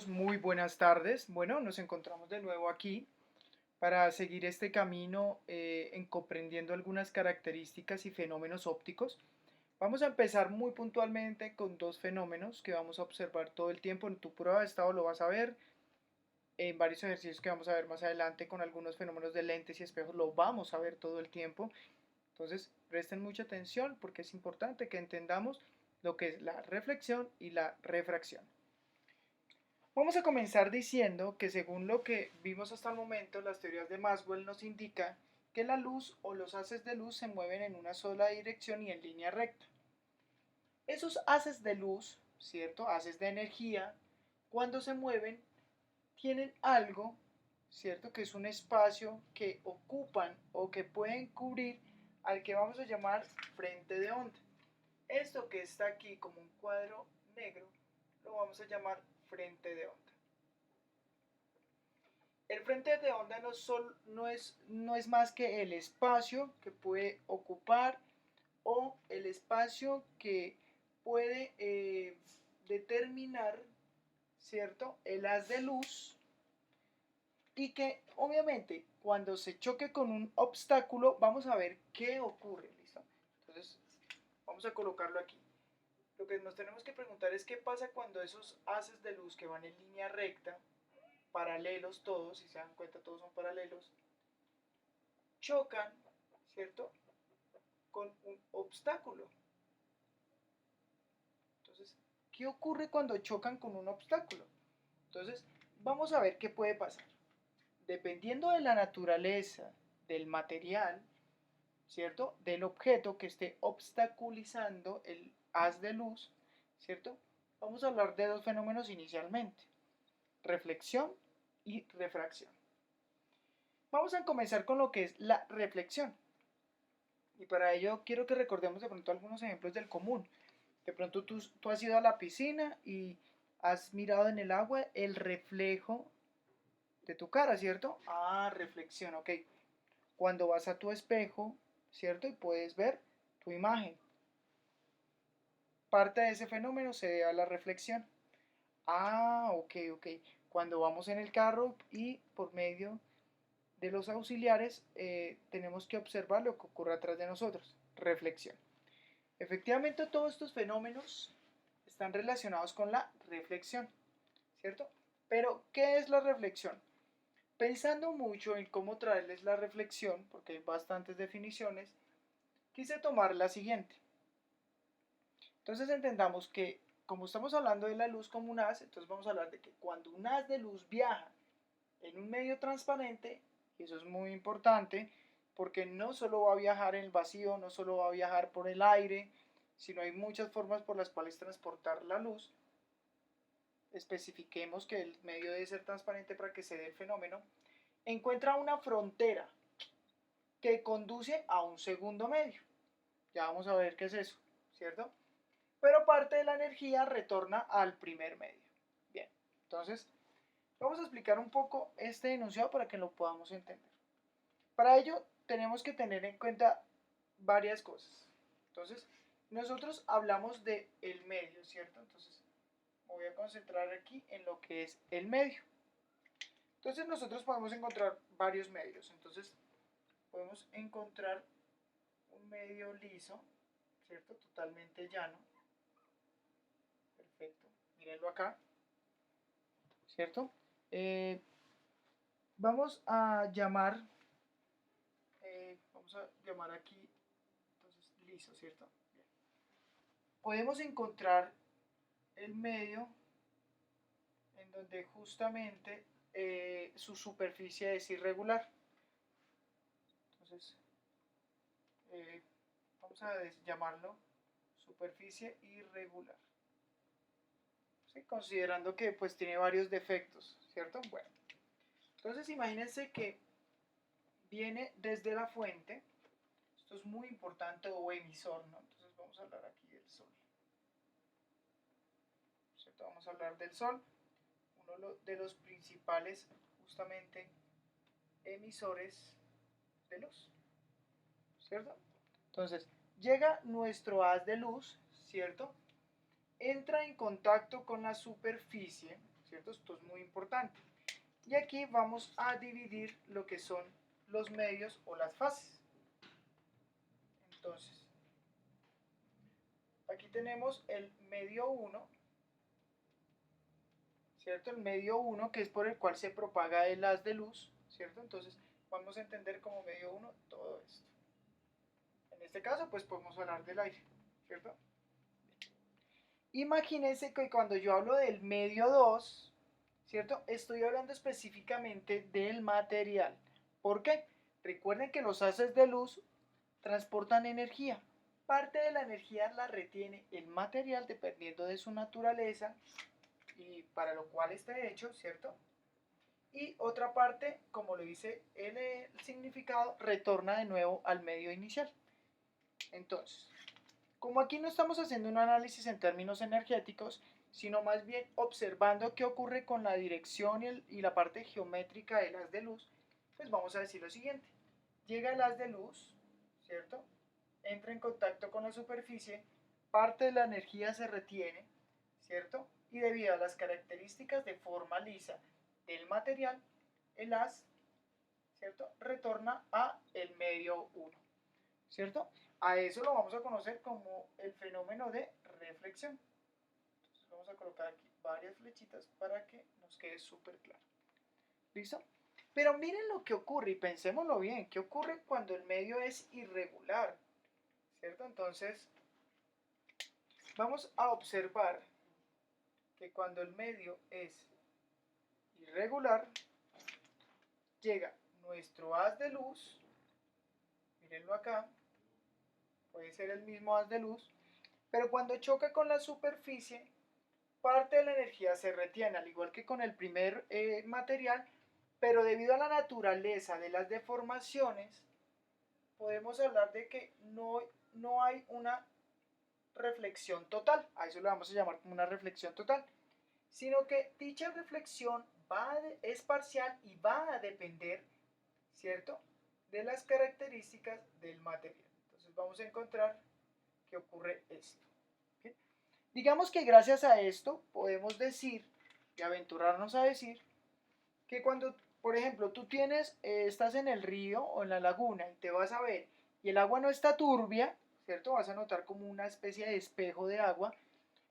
Muy buenas tardes. Bueno, nos encontramos de nuevo aquí para seguir este camino en comprendiendo algunas características y fenómenos ópticos. Vamos a empezar muy puntualmente con dos fenómenos que vamos a observar todo el tiempo. En tu prueba de estado lo vas a ver, en varios ejercicios que vamos a ver más adelante con algunos fenómenos de lentes y espejos lo vamos a ver todo el tiempo. Entonces, presten mucha atención porque es importante que entendamos lo que es la reflexión y la refracción. Vamos a comenzar diciendo que según lo que vimos hasta el momento, las teorías de Maxwell nos indican que la luz o los haces de luz se mueven en una sola dirección y en línea recta. Esos haces de luz, ¿cierto? Haces de energía, cuando se mueven, tienen algo, ¿cierto? Que es un espacio que ocupan o que pueden cubrir al que vamos a llamar frente de onda. Esto que está aquí como un cuadro negro, lo vamos a llamar frente de onda. El frente de onda no es más que el espacio que puede ocupar o el espacio que puede determinar, ¿cierto?, el haz de luz y que obviamente cuando se choque con un obstáculo vamos a ver qué ocurre, ¿listo? Entonces vamos a colocarlo aquí. Lo que nos tenemos que preguntar es qué pasa cuando esos haces de luz que van en línea recta, paralelos todos, si se dan cuenta todos son paralelos, chocan, ¿cierto?, con un obstáculo. Entonces, ¿qué ocurre cuando chocan con un obstáculo? Entonces, vamos a ver qué puede pasar. Dependiendo de la naturaleza del material, ¿cierto?, del objeto que esté obstaculizando el haz de luz, ¿cierto?, vamos a hablar de dos fenómenos inicialmente, reflexión y refracción. Vamos a comenzar con lo que es la reflexión. Y para ello quiero que recordemos de pronto algunos ejemplos del común. De pronto tú has ido a la piscina y has mirado en el agua el reflejo de tu cara, ¿cierto? Ah, reflexión, ok. Cuando vas a tu espejo, ¿cierto? Y puedes ver tu imagen. Parte de ese fenómeno se debe a la reflexión. Ah, ok, ok. Cuando vamos en el carro y por medio de los auxiliares tenemos que observar lo que ocurre atrás de nosotros. Reflexión. Efectivamente, todos estos fenómenos están relacionados con la reflexión, ¿cierto? Pero, ¿qué es la reflexión? Pensando mucho en cómo traerles la reflexión, porque hay bastantes definiciones, quise tomar la siguiente. Entonces entendamos que, como estamos hablando de la luz como un haz, entonces vamos a hablar de que cuando un haz de luz viaja en un medio transparente, y eso es muy importante, porque no solo va a viajar en el vacío, no solo va a viajar por el aire, sino hay muchas formas por las cuales transportar la luz. Especifiquemos que el medio debe ser transparente para que se dé el fenómeno. Encuentra una frontera que conduce a un segundo medio. Ya vamos a ver qué es eso, ¿cierto? Pero parte de la energía retorna al primer medio. Bien, entonces vamos a explicar un poco este enunciado para que lo podamos entender. Para ello tenemos que tener en cuenta varias cosas. Entonces, nosotros hablamos de el medio, ¿cierto? Entonces, me voy a concentrar aquí en lo que es el medio. Entonces, nosotros podemos encontrar varios medios. Entonces, podemos encontrar un medio liso, ¿cierto? Totalmente llano. Perfecto. Mírenlo acá, ¿cierto? Eh, vamos a llamar aquí, entonces, liso, ¿cierto? Bien. Podemos encontrar el medio en donde justamente su superficie es irregular. Entonces, vamos a llamarlo superficie irregular. ¿Sí? Considerando que pues tiene varios defectos, ¿cierto? Bueno, entonces imagínense que viene desde la fuente, esto es muy importante, o emisor, ¿no? Entonces vamos a hablar aquí del sol, ¿cierto? Vamos a hablar del sol, uno de los principales justamente emisores de luz, ¿cierto? Entonces, llega nuestro haz de luz, ¿cierto? Entra en contacto con la superficie, ¿cierto? Esto es muy importante. Y aquí vamos a dividir lo que son los medios o las fases. Entonces, aquí tenemos el medio 1, ¿cierto? El medio 1 que es por el cual se propaga el haz de luz, ¿cierto? Entonces, vamos a entender como medio 1 todo esto. En este caso, pues podemos hablar del aire, ¿cierto? Imagínense que cuando yo hablo del medio 2, ¿cierto? Estoy hablando específicamente del material. ¿Por qué? Recuerden que los haces de luz transportan energía. Parte de la energía la retiene el material dependiendo de su naturaleza y para lo cual esté hecho, ¿cierto? Y otra parte, como lo dice el significado, retorna de nuevo al medio inicial. Entonces, como aquí no estamos haciendo un análisis en términos energéticos, sino más bien observando qué ocurre con la dirección y la parte geométrica del haz de luz, pues vamos a decir lo siguiente. Llega el haz de luz, ¿cierto? Entra en contacto con la superficie, parte de la energía se retiene, ¿cierto? Y debido a las características de forma lisa del material, el haz, ¿cierto? Retorna a el medio 1, ¿cierto? A eso lo vamos a conocer como el fenómeno de reflexión. Entonces vamos a colocar aquí varias flechitas para que nos quede súper claro. ¿Listo? Pero miren lo que ocurre y pensémoslo bien. ¿Qué ocurre cuando el medio es irregular? ¿Cierto? Entonces, vamos a observar que cuando el medio es irregular, llega nuestro haz de luz, mírenlo acá, puede ser el mismo haz de luz, pero cuando choca con la superficie, parte de la energía se retiene, al igual que con el primer material, pero debido a la naturaleza de las deformaciones, podemos hablar de que no hay una reflexión total, a eso lo vamos a llamar como una reflexión total, sino que dicha reflexión es parcial y va a depender, ¿cierto?, de las características del material. Entonces vamos a encontrar que ocurre esto. ¿Okay? Digamos que gracias a esto podemos decir y aventurarnos a decir que cuando, por ejemplo, tú estás en el río o en la laguna y te vas a ver y el agua no está turbia, ¿cierto? Vas a notar como una especie de espejo de agua,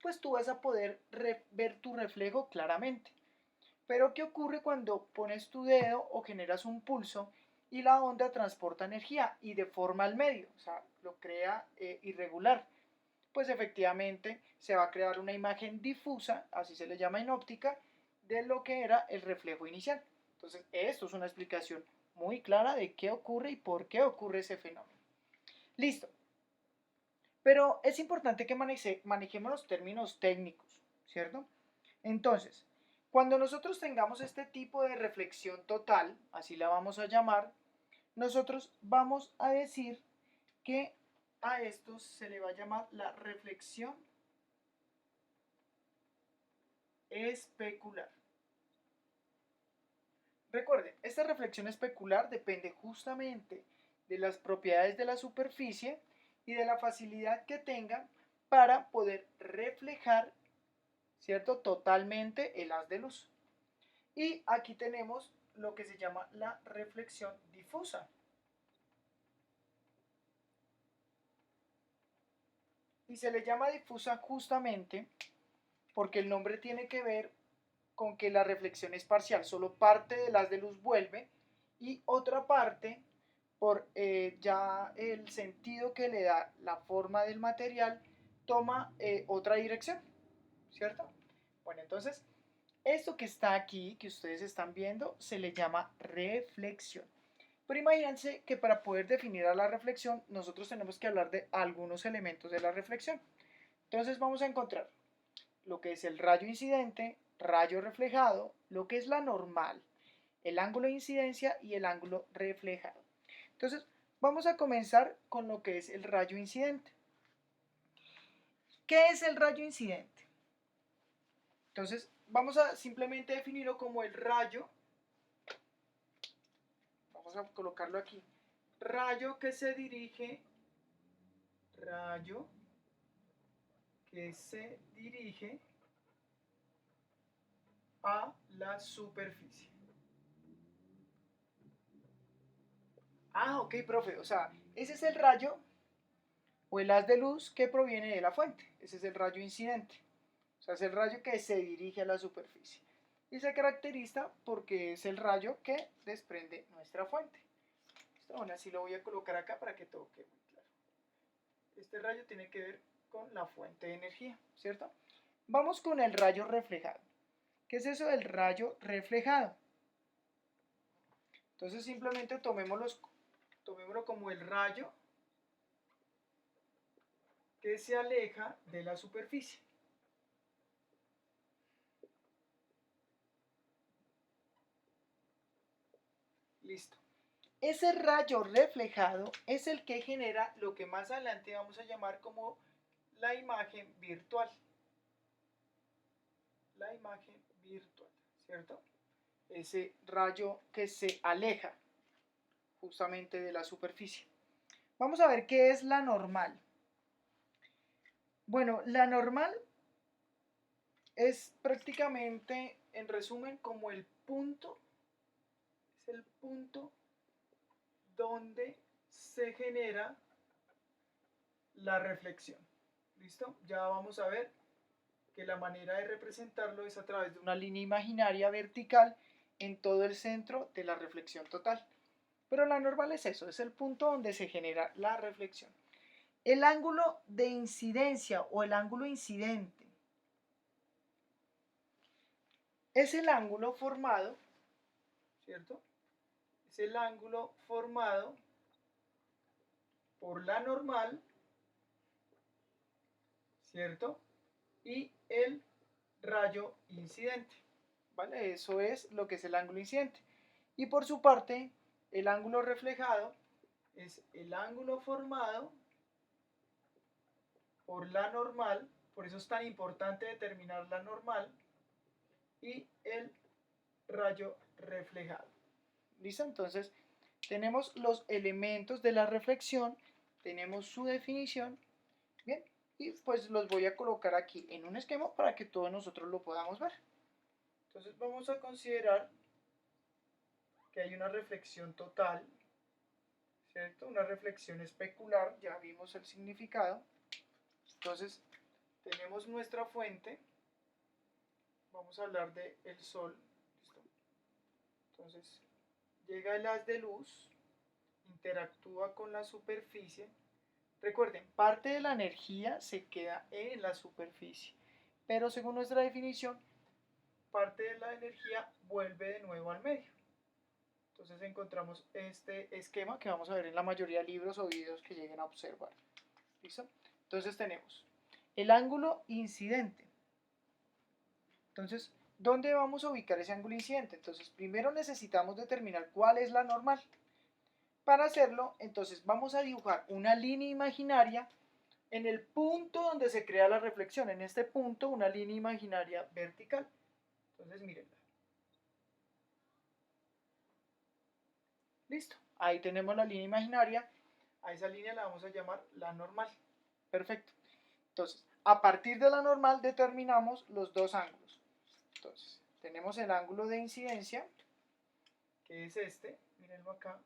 pues tú vas a poder ver tu reflejo claramente. Pero ¿qué ocurre cuando pones tu dedo o generas un pulso y la onda transporta energía y deforma el medio? O sea, lo crea irregular. Pues efectivamente se va a crear una imagen difusa, así se le llama en óptica, de lo que era el reflejo inicial. Entonces, esto es una explicación muy clara de qué ocurre y por qué ocurre ese fenómeno. Listo. Pero es importante que manejemos los términos técnicos, ¿cierto? Entonces, cuando nosotros tengamos este tipo de reflexión total, así la vamos a llamar, nosotros vamos a decir que a esto se le va a llamar la reflexión especular. Recuerden, esta reflexión especular depende justamente de las propiedades de la superficie y de la facilidad que tenga para poder reflejar, ¿cierto?, totalmente el haz de luz. Y aquí tenemos lo que se llama la reflexión difusa. Y se le llama difusa justamente porque el nombre tiene que ver con que la reflexión es parcial, solo parte del haz de luz vuelve y otra parte, por ya el sentido que le da la forma del material, toma otra dirección, ¿cierto? Bueno, entonces, esto que está aquí, que ustedes están viendo, se le llama reflexión. Pero imagínense que para poder definir a la reflexión, nosotros tenemos que hablar de algunos elementos de la reflexión. Entonces vamos a encontrar lo que es el rayo incidente, rayo reflejado, lo que es la normal, el ángulo de incidencia y el ángulo reflejado. Entonces, vamos a comenzar con lo que es el rayo incidente. ¿Qué es el rayo incidente? Entonces, vamos a simplemente definirlo como el rayo, vamos a colocarlo aquí, rayo que se dirige a la superficie. Ah, ok, profe, o sea, ese es el rayo o el haz de luz que proviene de la fuente. Ese es el rayo incidente. O sea, es el rayo que se dirige a la superficie. Y se caracteriza porque es el rayo que desprende nuestra fuente. Esto aún así lo voy a colocar acá para que todo quede muy claro. Este rayo tiene que ver con la fuente de energía, ¿cierto? Vamos con el rayo reflejado. ¿Qué es eso del rayo reflejado? Entonces simplemente tomémoslo como el rayo que se aleja de la superficie. Listo. Ese rayo reflejado es el que genera lo que más adelante vamos a llamar como la imagen virtual. La imagen virtual, ¿cierto? Ese rayo que se aleja justamente de la superficie. Vamos a ver qué es la normal. Bueno, la normal es prácticamente, en resumen, como el punto, es el punto donde se genera la reflexión. ¿Listo? Ya vamos a ver que la manera de representarlo es a través de una línea imaginaria vertical en todo el centro de la reflexión total. Pero la normal es eso, es el punto donde se genera la reflexión. El ángulo de incidencia o el ángulo incidente es el ángulo formado, ¿cierto? Es el ángulo formado por la normal, ¿cierto? Y el rayo incidente, ¿vale? Eso es lo que es el ángulo incidente. Y por su parte, el ángulo reflejado es el ángulo formado por la normal, por eso es tan importante determinar la normal, y el rayo reflejado. ¿Listo? Entonces, tenemos los elementos de la reflexión, tenemos su definición, bien, y pues los voy a colocar aquí en un esquema para que todos nosotros lo podamos ver. Entonces vamos a considerar que hay una reflexión total, ¿cierto? Una reflexión especular, ya vimos el significado. Entonces tenemos nuestra fuente, vamos a hablar del sol, ¿listo? Entonces llega el haz de luz, interactúa con la superficie. Recuerden, parte de la energía se queda en la superficie, pero según nuestra definición, parte de la energía vuelve de nuevo al medio. Entonces encontramos este esquema que vamos a ver en la mayoría de libros o videos que lleguen a observar. ¿Listo? Entonces tenemos el ángulo incidente. Entonces, ¿dónde vamos a ubicar ese ángulo incidente? Entonces, primero necesitamos determinar cuál es la normal. Para hacerlo, entonces vamos a dibujar una línea imaginaria en el punto donde se crea la reflexión. En este punto, una línea imaginaria vertical. Entonces, mírenla. Listo. Ahí tenemos la línea imaginaria. A esa línea la vamos a llamar la normal. Perfecto. Entonces, a partir de la normal determinamos los dos ángulos. Entonces, tenemos el ángulo de incidencia, que es este. Mírenlo acá.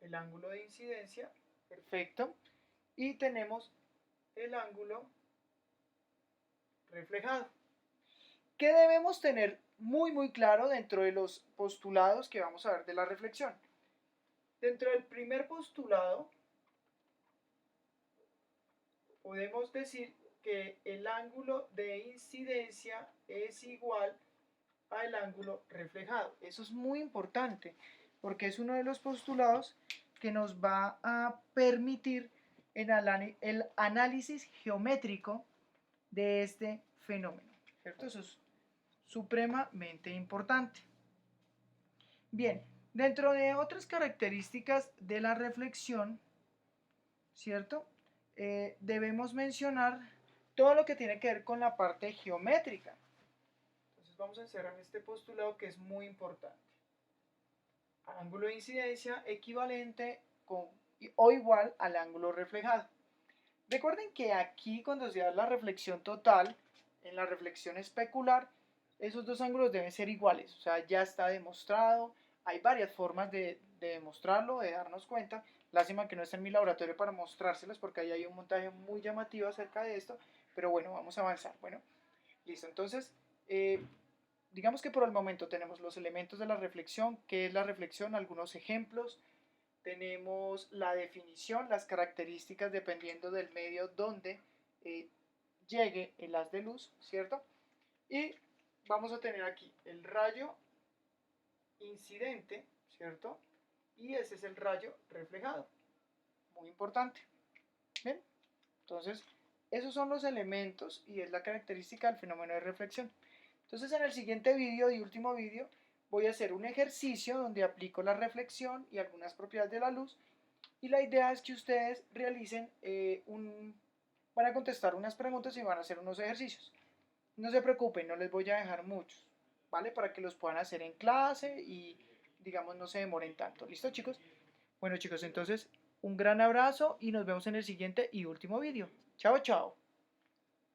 El ángulo de incidencia. Perfecto. Y tenemos el ángulo reflejado. ¿Qué debemos tener muy claro dentro de los postulados que vamos a ver de la reflexión? Dentro del primer postulado podemos decir que el ángulo de incidencia es igual al ángulo reflejado. Eso es muy importante porque es uno de los postulados que nos va a permitir el análisis geométrico de este fenómeno, ¿cierto? Eso es supremamente importante. Bien, dentro de otras características de la reflexión, ¿cierto? Debemos mencionar todo lo que tiene que ver con la parte geométrica. Entonces vamos a encerrar este postulado que es muy importante. Ángulo de incidencia equivalente con, o igual al ángulo reflejado. Recuerden que aquí cuando se da la reflexión total, en la reflexión especular, esos dos ángulos deben ser iguales, o sea, ya está demostrado, hay varias formas de demostrarlo, de darnos cuenta. Lástima que no esté en mi laboratorio para mostrárselos porque ahí hay un montaje muy llamativo acerca de esto, pero bueno, vamos a avanzar. Bueno, listo, entonces, digamos que por el momento tenemos los elementos de la reflexión, qué es la reflexión, algunos ejemplos, tenemos la definición, las características dependiendo del medio donde eh, llegue el haz de luz, ¿cierto? Y vamos a tener aquí el rayo incidente, ¿cierto? Y ese es el rayo reflejado, muy importante. ¿Bien? Entonces, esos son los elementos y es la característica del fenómeno de reflexión. Entonces, en el siguiente vídeo y último vídeo, voy a hacer un ejercicio donde aplico la reflexión y algunas propiedades de la luz. Y la idea es que ustedes realicen van a contestar unas preguntas y van a hacer unos ejercicios. No se preocupen, no les voy a dejar muchos, ¿vale? Para que los puedan hacer en clase y, digamos, no se demoren tanto. ¿Listo, chicos? Bueno, chicos, entonces, un gran abrazo y nos vemos en el siguiente y último vídeo. Chao, chao.